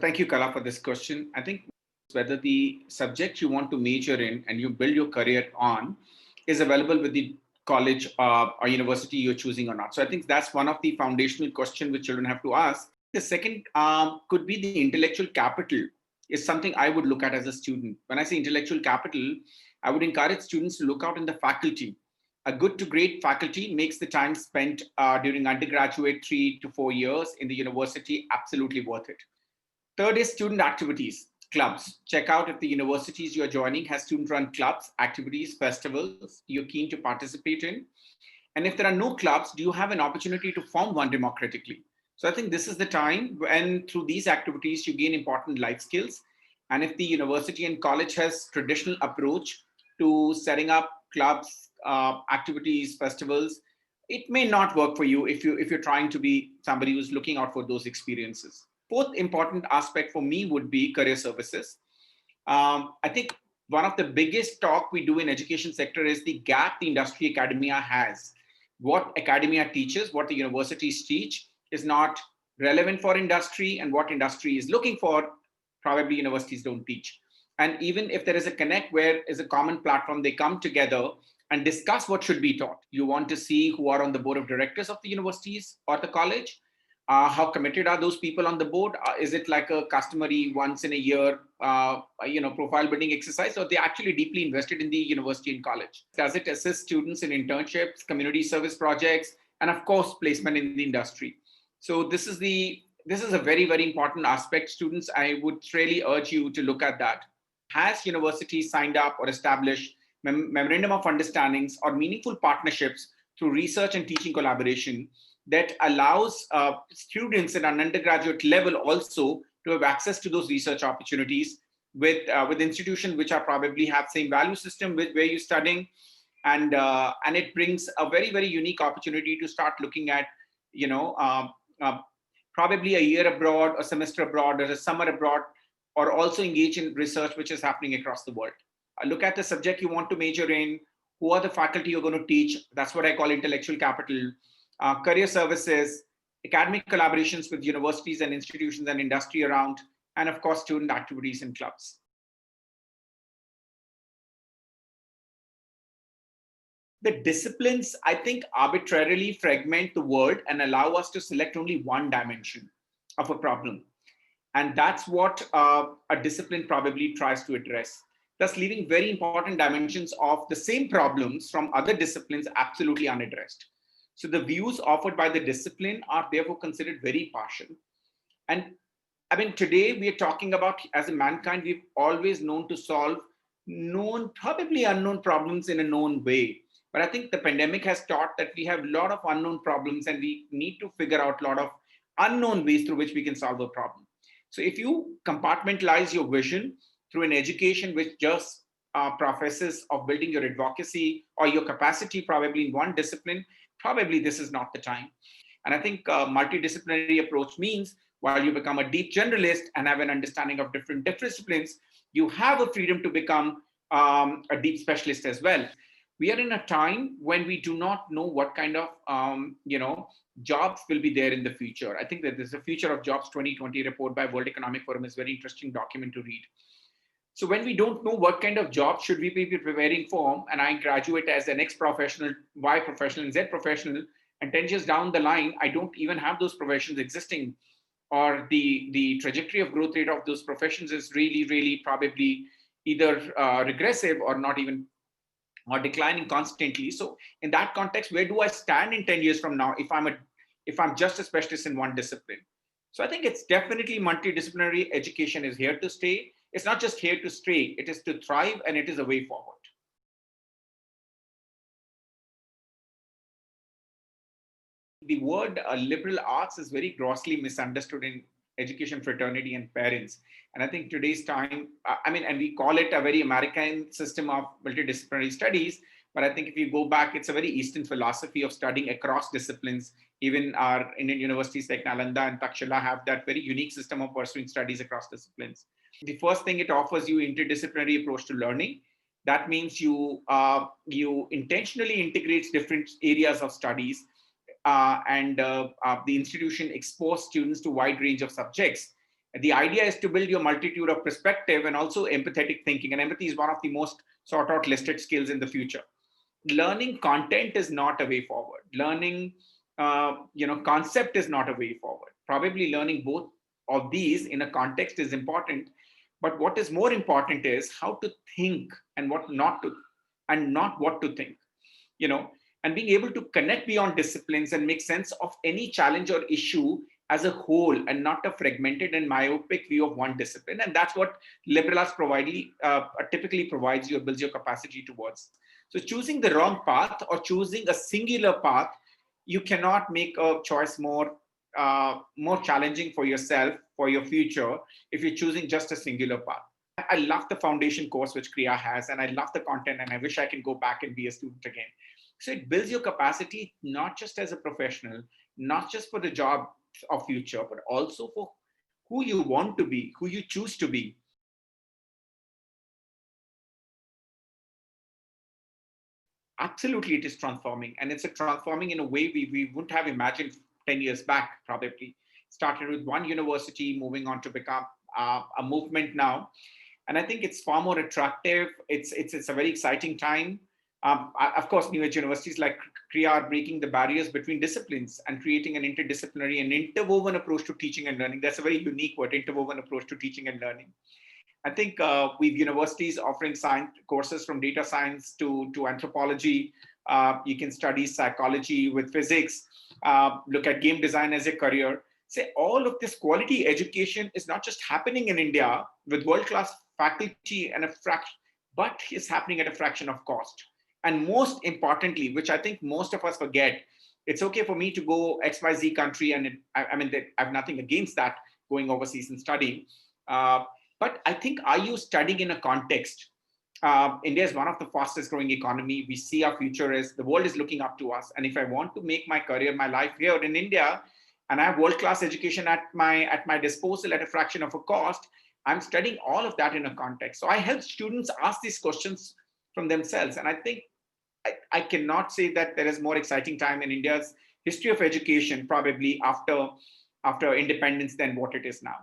Thank you, Kala, for this question. I think whether the subject you want to major in and you build your career on is available with the college or university you're choosing or not. So I think that's one of the foundational questions which children have to ask. The second could be the intellectual capital is something I would look at as a student. When I say intellectual capital, I would encourage students to look out in the faculty. A good to great faculty makes the time spent during undergraduate 3 to 4 years in the university absolutely worth it. Third is student activities, clubs. Check out if the universities you're joining has student-run clubs, activities, festivals you're keen to participate in. And if there are no clubs, do you have an opportunity to form one democratically? So I think this is the time when through these activities you gain important life skills. And if the university and college has traditional approach to setting up clubs, activities, festivals, it may not work for you if you're trying to be somebody who's looking out for those experiences. Fourth important aspect for me would be career services. I think one of the biggest talk we do in education sector is the gap the industry academia has. What academia teaches, what the universities teach is not relevant for industry, and what industry is looking for, probably universities don't teach. And even if there is a connect where is a common platform, they come together and discuss what should be taught. You want to see who are on the board of directors of the universities or the college. How committed are those people on the board? Is it like a customary once in a year, profile building exercise, or they actually deeply invested in the university and college? Does it assist students in internships, community service projects, and of course, placement in the industry? So this is a very, very important aspect. Students, I would really urge you to look at that. Has universities signed up or established memorandum of understandings or meaningful partnerships through research and teaching collaboration that allows students at an undergraduate level also to have access to those research opportunities with institutions which are probably have same value system with where you're studying, and it brings a very, very unique opportunity to start looking at probably a year abroad, a semester abroad, or a summer abroad, or also engage in research which is happening across the world. Look at the subject you want to major in, who are the faculty you're going to teach. That's what I call intellectual capital. Career services, academic collaborations with universities and institutions and industry around, and of course, student activities and clubs. The disciplines, I think, arbitrarily fragment the world and allow us to select only one dimension of a problem. And that's what a discipline probably tries to address, thus leaving very important dimensions of the same problems from other disciplines absolutely unaddressed. So the views offered by the discipline are therefore considered very partial. And I mean, today we are talking about, as a mankind, we've always known to solve known, probably unknown problems in a known way. But I think the pandemic has taught that we have a lot of unknown problems and we need to figure out a lot of unknown ways through which we can solve a problem. So if you compartmentalize your vision through an education which just professes of building your advocacy or your capacity probably in one discipline, probably this is not the time. And I think multidisciplinary approach means while you become a deep generalist and have an understanding of different disciplines, you have a freedom to become a deep specialist as well. We are in a time when we do not know what kind of jobs will be there in the future. I think that there's a Future of Jobs 2020 report by World Economic Forum is a very interesting document to read. So when we don't know what kind of job should we be preparing for, and I graduate as an X professional, Y professional, and Z professional, and 10 years down the line, I don't even have those professions existing, or the trajectory of growth rate of those professions is really, really probably either regressive or not even, or declining constantly. So in that context, where do I stand in 10 years from now if I'm just a specialist in one discipline? So I think it's definitely multidisciplinary education is here to stay. It's not just here to stay, it is to thrive, and it is a way forward. The word liberal arts is very grossly misunderstood in education fraternity and parents. And I think today's time, and we call it a very American system of multidisciplinary studies, but I think if you go back, it's a very Eastern philosophy of studying across disciplines. Even our Indian universities like Nalanda and Takshila have that very unique system of pursuing studies across disciplines. The first thing it offers you interdisciplinary approach to learning. That means you intentionally integrate different areas of studies, and the institution exposes students to a wide range of subjects. The idea is to build your multitude of perspective and also empathetic thinking. And empathy is one of the most sought out listed skills in the future. Learning content is not a way forward. Learning, concept is not a way forward. Probably learning both of these in a context is important. But what is more important is how to think and what not to, and not what to think, you know, and being able to connect beyond disciplines and make sense of any challenge or issue as a whole and not a fragmented and myopic view of one discipline. And that's what liberal arts typically provides you or builds your capacity towards. So choosing the wrong path or choosing a singular path, you cannot make a choice more challenging for yourself, for your future, if you're choosing just a singular path. I love the foundation course which Krea has, and I love the content, and I wish I can go back and be a student again. So it builds your capacity, not just as a professional, not just for the job of future, but also for who you want to be, who you choose to be. Absolutely, it is transforming, and it's a transforming in a way we wouldn't have imagined 10 years back. Probably started with one university, moving on to become a movement now, and I think it's far more attractive. It's a very exciting time. Of course, new age universities like Krea are breaking the barriers between disciplines and creating an interdisciplinary and interwoven approach to teaching and learning. That's a very unique word, interwoven approach to teaching and learning. I think we've universities offering science courses from data science to anthropology. You can study psychology with physics, look at game design as a career. Say all of this quality education is not just happening in India with world-class faculty and a fraction, but is happening at a fraction of cost. And most importantly, which I think most of us forget, it's okay for me to go XYZ country, and I mean, I have nothing against that, going overseas and studying. But I think, are you studying in a context? India is one of the fastest growing economy. We see our future is, the world is looking up to us. And if I want to make my career, my life here in India, and I have world-class education at my disposal at a fraction of a cost, I'm studying all of that in a context. So I help students ask these questions from themselves. And I think I cannot say that there is more exciting time in India's history of education, probably after independence, than what it is now.